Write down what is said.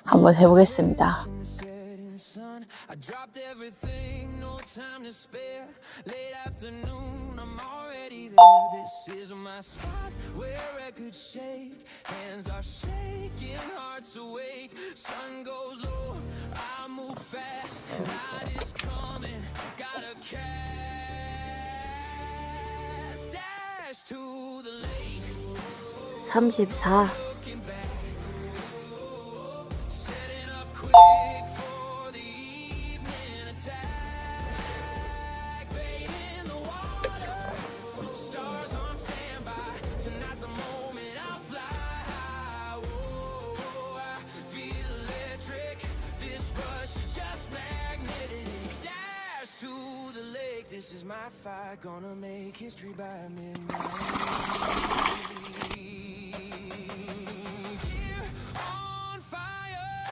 한번 해보겠습니다. I dropped everything, no time to spare. Late afternoon, I'm already there. This is my spot where records shake. Hands are shaking, hearts awake. Sun goes low, I move fast. Night is coming, gotta cast. Dash to the lake. 34. Setting up quick for the evening attack. Bait in the water, stars on standby. Tonight's the moment I'll fly high. Whoa, I feel electric. This rush is just magnetic. Dash to the lake. This is my fight, gonna make history by midnight.